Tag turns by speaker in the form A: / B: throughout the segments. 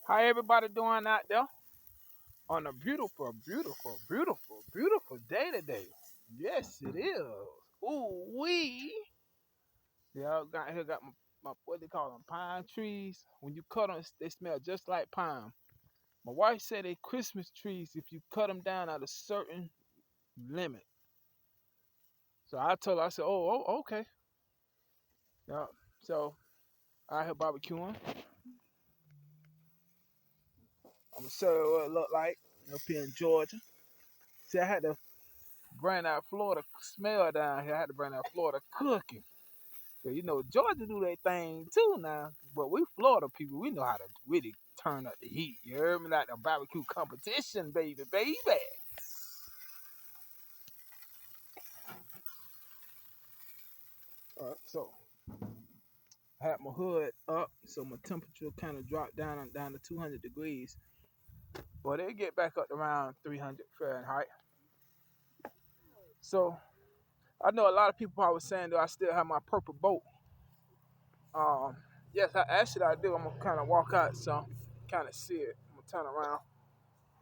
A: How everybody doing out there on a beautiful, beautiful, beautiful, beautiful day today? Yes, it is. Ooh wee! Yeah, I got here got my what they call them pine trees. When you cut them, they smell just like pine. My wife said they Christmas trees if you cut them down at a certain limit. So I told her, I said, oh, okay. Yeah. So I here barbecuing. I'm gonna show you what it look like up here in Georgia. See, I had to bring that Florida smell down here. I had to bring that Florida cooking. So, Georgia do their thing too now. But we Florida people, we know how to really turn up the heat. You heard me? Like the barbecue competition, baby, baby. So I had my hood up, so my temperature kind of dropped down to 200 degrees. But it get back up to around 300 Fahrenheit. So I know a lot of people probably saying, do I still have my purple boat? Um, yes, I do. I'm gonna kind of walk out so kind of see it. I'm gonna turn around.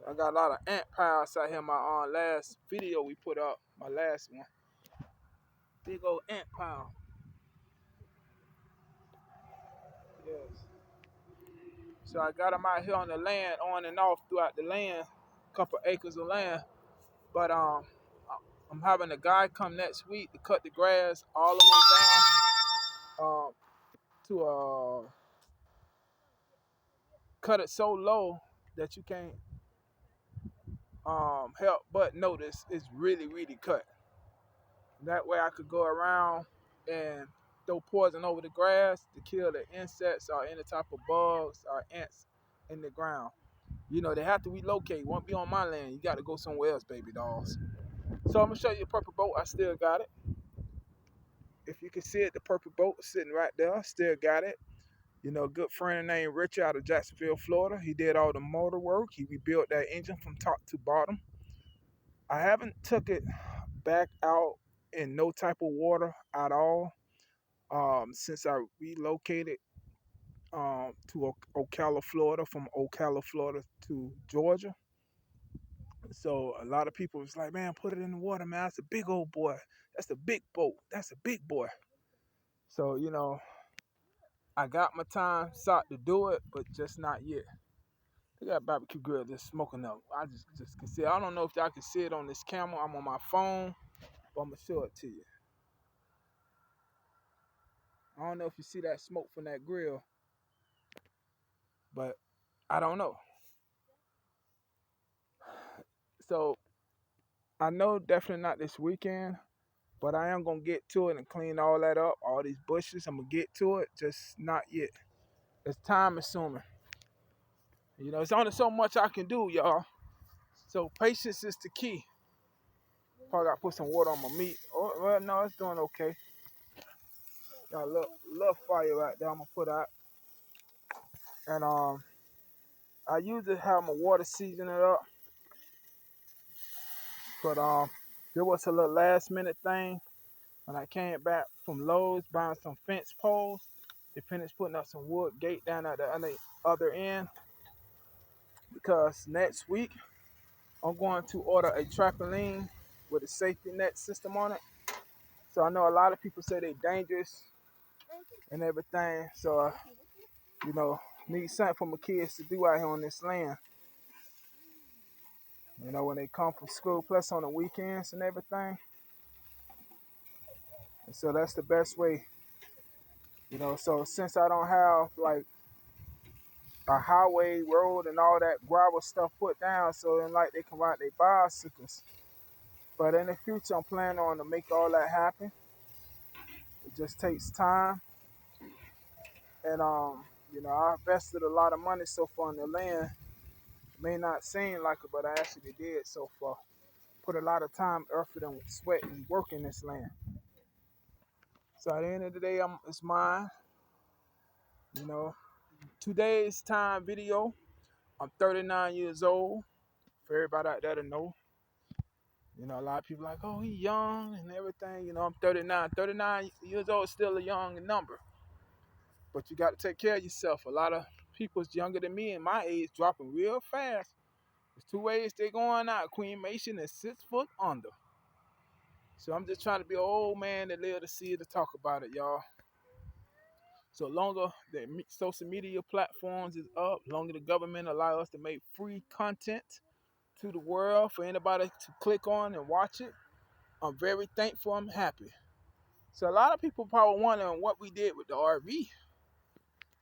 A: I got a lot of ant piles out here. My last video we put up, my last one, big old ant pile. Yes. So I got them out here on the land, on and off throughout the land, couple acres of land. But I'm having a guy come next week to cut the grass all the way down to cut it so low that you can't help but notice it's really really cut. That way I could go around and throw poison over the grass to kill the insects or any type of bugs or ants in the ground. They have to relocate. Won't be on my land. You got to go somewhere else, baby dolls. So I'm gonna show you the purple boat. I still got it. If you can see it, the purple boat sitting right there. I still got it. A good friend named Richard out of Jacksonville, Florida. He did all the motor work. He rebuilt that engine from top to bottom. I haven't took it back out in no type of water at all since I relocated to Ocala, Florida, from Ocala, Florida to Georgia. So a lot of people was like, man, put it in the water, man. That's a big old boy. That's a big boat. That's a big boy. So, I got my time sought to do it, but just not yet. They got a barbecue grill just smoking up. I just can see it. I don't know if y'all can see it on this camera. I'm on my phone, but I'm going to show it to you. I don't know if you see that smoke from that grill, but I don't know. So I know definitely not this weekend, but I am gonna get to it and clean all that up, all these bushes. I'm gonna get to it, just not yet. It's time consuming. It's only so much I can do, y'all. So patience is the key. Probably gotta put some water on my meat. Oh, well, no, it's doing okay. Got a little fire right there. I'm gonna put out, and I usually have my water seasoning up, but there was a little last minute thing. When I came back from Lowe's buying some fence poles, they finished putting up some wood gate down at the other end because next week I'm going to order a trampoline with a safety net system on it. So I know a lot of people say they're dangerous and everything. So, you know, need something for my kids to do out here on this land. When they come from school, plus on the weekends and everything. And so that's the best way. So since I don't have like a highway road and all that gravel stuff put down so then like they can ride their bicycles. But in the future I'm planning on to make all that happen. It just takes time. And I invested a lot of money so far in the land. It may not seem like it, but I actually did so far. Put a lot of time, effort, and sweat and work in this land. So at the end of the day, it's mine. Today's time video. I'm 39 years old. For everybody out there to know. A lot of people like, oh, he young and everything. I'm 39. 39 years old is still a young number. But you got to take care of yourself. A lot of people's younger than me and my age dropping real fast. There's two ways they're going out. Queen Mason is 6 foot under. So I'm just trying to be an old man that live to see it to talk about it, y'all. So longer the social media platforms is up, longer the government allow us to make free content to the world for anybody to click on and watch it. I'm very thankful. I'm happy. So a lot of people probably wondering what we did with the RV,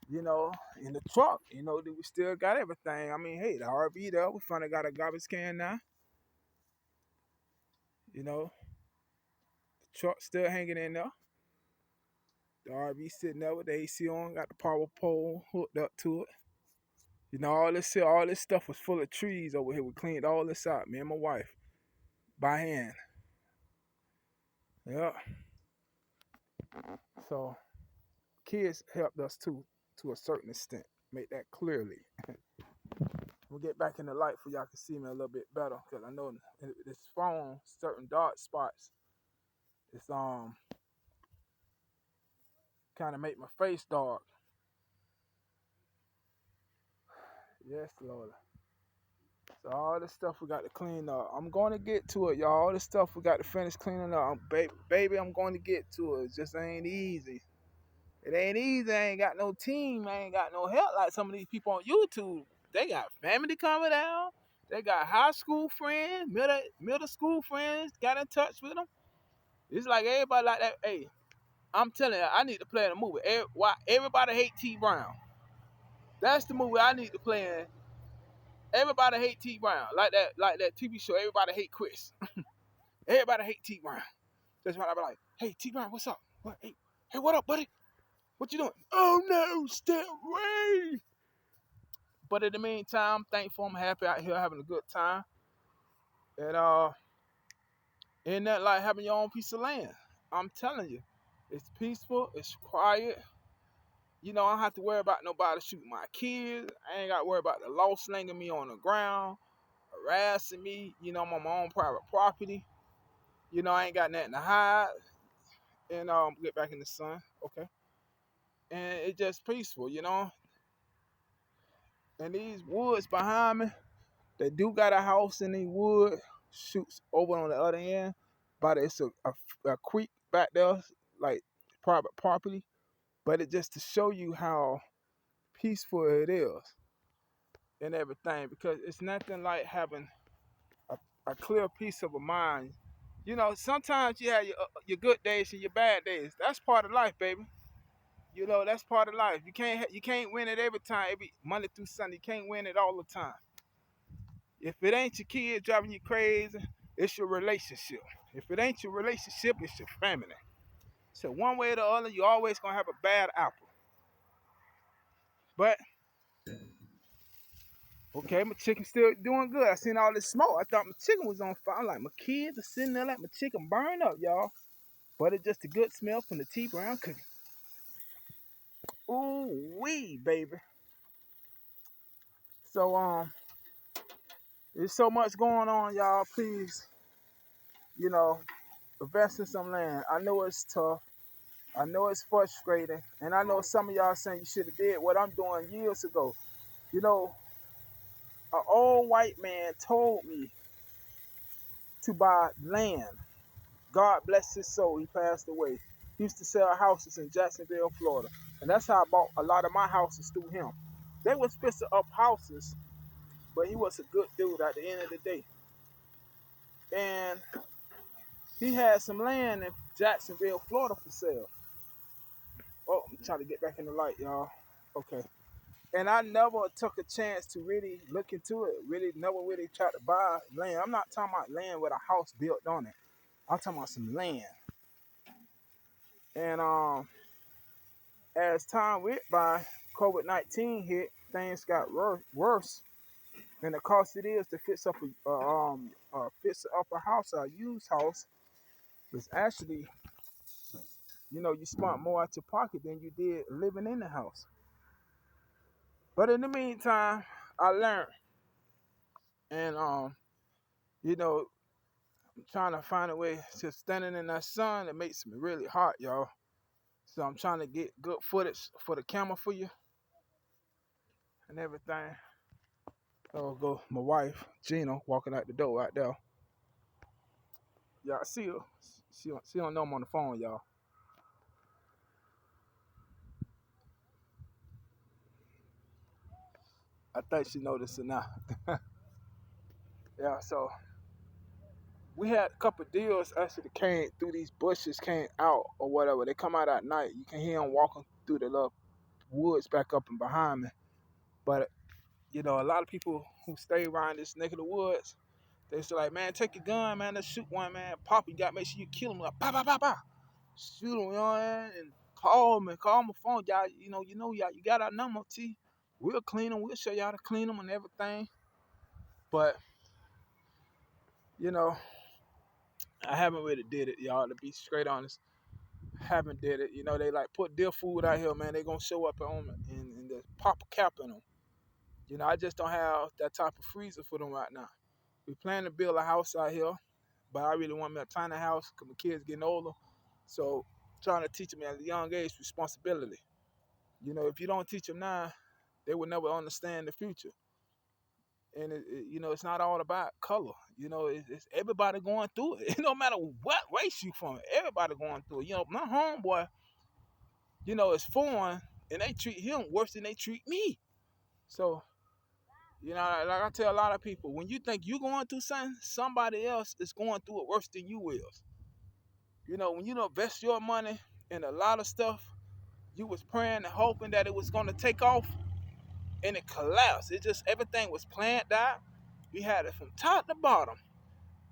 A: in the truck. That we still got everything. I mean, hey, the RV there, we finally got a garbage can now. The truck still hanging in there. The RV sitting there with the AC on, got the power pole hooked up to it. All this stuff was full of trees over here. We cleaned all this out, me and my wife, by hand. Yeah. So kids helped us too, to a certain extent. Make that clearly. We'll get back in the light for y'all can see me a little bit better, because I know this phone, certain dark spots, it's kind of make my face dark. Yes, Lord. So all this stuff we got to clean up. I'm going to get to it, y'all. All this stuff we got to finish cleaning up. Baby, I'm going to get to it. It just ain't easy. It ain't easy. I ain't got no team. I ain't got no help like some of these people on YouTube. They got family coming down. They got high school friends, middle school friends, got in touch with them. It's like everybody like that. Hey, I'm telling you, I need to play in a movie. Why everybody hate T Brown. That's the movie I need to play in. Everybody hate T Brown. Like that TV show, Everybody Hate Chris. Everybody hate T Brown. That's why I be like, hey, T Brown, what's up? What? Hey, what up, buddy? What you doing? Oh no, stay away. But in the meantime, I'm thankful. I'm happy out here having a good time. And ain't that like having your own piece of land? I'm telling you, it's peaceful, it's quiet. I don't have to worry about nobody shooting my kids. I ain't got to worry about the law slinging me on the ground, harassing me. I'm on my own private property. I ain't got nothing to hide. And get back in the sun, okay? And it's just peaceful, And these woods behind me, they do got a house in the wood, shoots over on the other end, but it's a creek back there, like private property. But it just to show you how peaceful it is and everything, because it's nothing like having a clear piece of a mind. Sometimes you have your good days and your bad days. That's part of life, baby. That's part of life. You can't win it every time, every Monday through Sunday. You can't win it all the time. If it ain't your kids driving you crazy, it's your relationship. If it ain't your relationship, it's your family. So one way or the other, you always gonna have a bad apple. But okay, my chicken's still doing good. I seen all this smoke. I thought my chicken was on fire. I'm like, my kids are sitting there like my chicken burn up, y'all. But it's just a good smell from the T Brown cooking. Ooh wee, baby. So there's so much going on, y'all. Please, invest in some land. I know it's tough. I know it's frustrating. And I know some of y'all saying you should have did what I'm doing years ago. An old white man told me to buy land. God bless his soul. He passed away. He used to sell houses in Jacksonville, Florida. And that's how I bought a lot of my houses through him. They was fixing up houses, but he was a good dude at the end of the day. And he had some land in Jacksonville, Florida for sale. Oh, I'm trying to get back in the light, y'all. Okay. And I never took a chance to really look into it. Never really tried to buy land. I'm not talking about land with a house built on it. I'm talking about some land. And as time went by, COVID-19 hit, things got worse. And the cost it is to fix up a house, a used house, was actually, you spent more out your pocket than you did living in the house. But in the meantime, I learned, and I'm trying to find a way to standing in that sun. It makes me really hot, y'all. So I'm trying to get good footage for the camera for you. and everything. So go my wife, Gina, walking out the door right there. Y'all see her. She don't know I'm on the phone, y'all. I think she noticed it now. Yeah, so we had a couple of deals actually came through these bushes, came out or whatever. They come out at night. You can hear them walking through the little woods back up and behind me. But a lot of people who stay around this neck of the woods, they say like, man, take your gun, man, let's shoot one, man. Pop, you got to make sure you kill him. Like, pow, pow, pow, pow. Shoot him, and call my phone, y'all. Y'all, you got our number, T. We'll clean them. We'll show y'all how to clean them and everything. But you know, I haven't really did it, y'all. To be straight honest, haven't did it. They like put deer food out here, man. They gonna show up on me and just pop a cap in them. I just don't have that type of freezer for them right now. We plan to build a house out here, but I really want me a tiny house because my kids getting older. So trying to teach them at a young age responsibility. If you don't teach them now, they will never understand the future. And it's not all about color. It's everybody going through it. No matter what race you from, everybody going through it. My homeboy, is foreign, and they treat him worse than they treat me. So, like I tell a lot of people, when you think you're going through something, somebody else is going through it worse than you is. When you invest your money in a lot of stuff, you was praying and hoping that it was going to take off, and it collapsed. It just everything was planned out. We had it from top to bottom,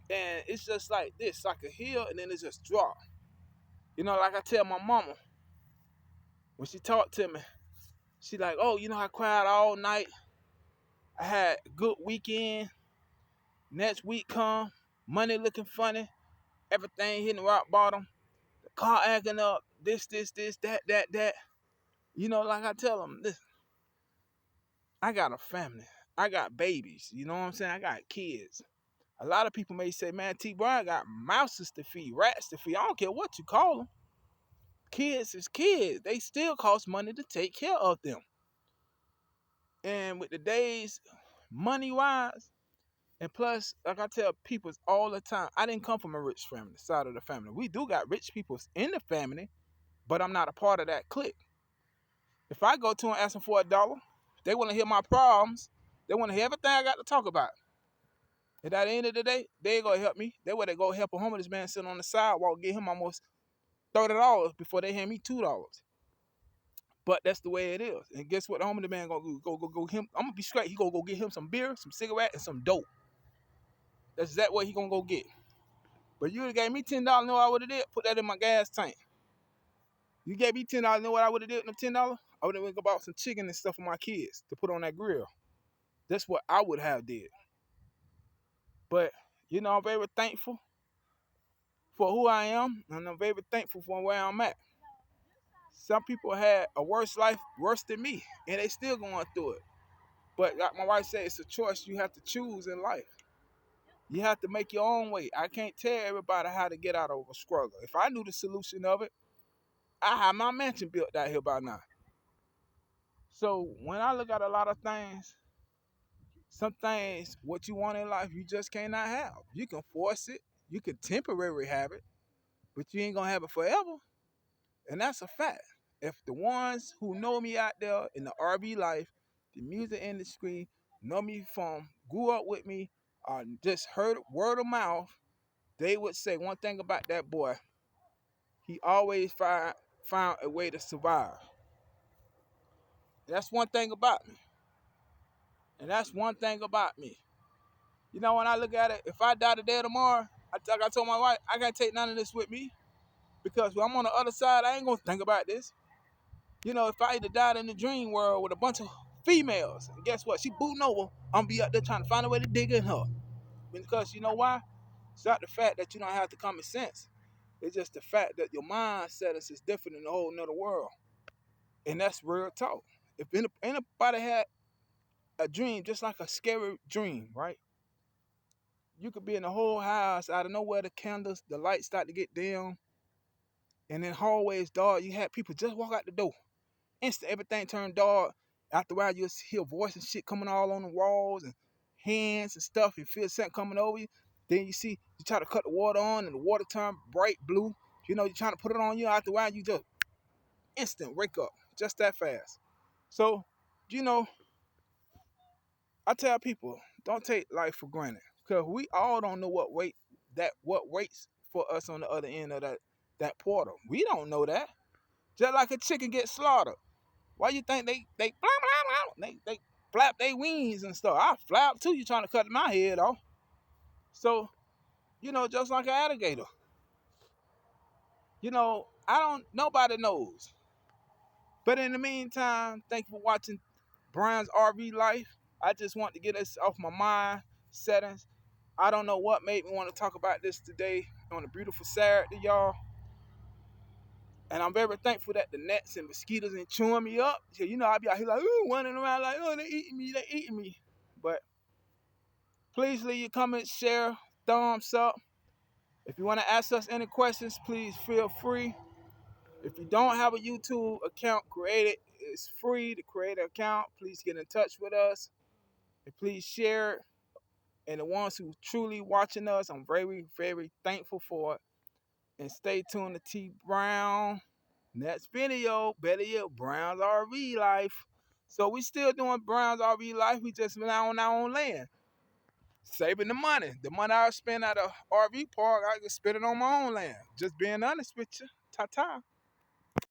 A: and it's just like this, like a hill, and then it just drop. Like I tell my mama when she talked to me, she like, oh, I cried all night. I had a good weekend. Next week come, money looking funny, everything hitting rock bottom, the car acting up, this, that. Like I tell them, listen, I got a family. I got babies. You know what I'm saying? I got kids. A lot of people may say, man, T. Brian got mouses to feed, rats to feed. I don't care what you call them. Kids is kids. They still cost money to take care of them. And with the days, money-wise, and plus, like I tell people all the time, I didn't come from a rich family, side of the family. We do got rich people in the family, but I'm not a part of that clique. If I go to them asking for $1, they want to hear my problems. They want to hear everything I got to talk about. And at the end of the day, they ain't gonna help me. They want to go help a homeless man sitting on the sidewalk, get him almost $30 before they hand me $2. But that's the way it is. And guess what? The homeless man gonna go him. I'm gonna be straight. He gonna go get him some beer, some cigarette, and some dope. That's that way he gonna go get. But you gave me $10, know what I would have did? Put that in my gas tank. You gave me $10, know what I would have did with them $10? I would have went bought some chicken and stuff for my kids to put on that grill. That's what I would have did. But I'm very thankful for who I am, and I'm very thankful for where I'm at. Some people had a worse life, worse than me, and they still going through it. But like my wife said, it's a choice you have to choose in life. You have to make your own way. I can't tell everybody how to get out of a struggle. If I knew the solution of it, I have my mansion built out here by now. So when I look at a lot of things, some things, what you want in life, you just cannot have. You can force it, you can temporarily have it, but you ain't gonna have it forever. And that's a fact. If the ones who know me out there in the RV life, the music industry, know me from, grew up with me, or just heard word of mouth, they would say one thing about that boy. He always found a way to survive. That's one thing about me. And that's one thing about me. When I look at it, if I die today or tomorrow, like I told my wife, I can't take none of this with me. Because when I'm on the other side, I ain't going to think about this. If I either died in the dream world with a bunch of females, and guess what? She booting over, I'm going to be out there trying to find a way to dig in her. Because you know why? It's not the fact that you don't have the common sense. It's just the fact that your mindset is different in the whole nother world. And that's real talk. If anybody had a dream, just like a scary dream, right? You could be in the whole house, out of nowhere, the candles, the lights start to get dim, and then hallways dark. You had people just walk out the door. Instant, everything turned dark, After a while, you'll hear voice and shit coming all on the walls and hands and stuff. You feel something coming over you. Then you try to cut the water on and the water turn bright blue. You know, you're trying to put it on you. After a while, you just instant wake up just that fast. So, you know, I tell people, don't take life for granted. Because we all don't know what waits for us on the other end of that portal. We don't know that. Just like a chicken gets slaughtered. Why you think they blah, blah, blah, they flap their wings and stuff? I flap too. You trying to cut my head off? So just like an alligator. I don't. Nobody knows. But in the meantime, thank you for watching Brown's RV Life. I just want to get this off my mind settings. I don't know what made me want to talk about this today on a beautiful Saturday, y'all. And I'm very thankful that the gnats and mosquitoes ain't chewing me up. So, I be out here like, ooh, running around like, oh, they eating me. But please leave your comments, share, thumbs up. If you want to ask us any questions, please feel free. If you don't have a YouTube account created, it's free to create an account. Please get in touch with us. And please share it. And the ones who truly watching us, I'm very, very thankful for it. And stay tuned to T Brown. Next video, better yet, Brown's RV Life. So we still doing Brown's RV Life. We just now on our own land. Saving the money. The money I spend at a RV park, I can spend it on my own land. Just being honest with you. Ta-ta.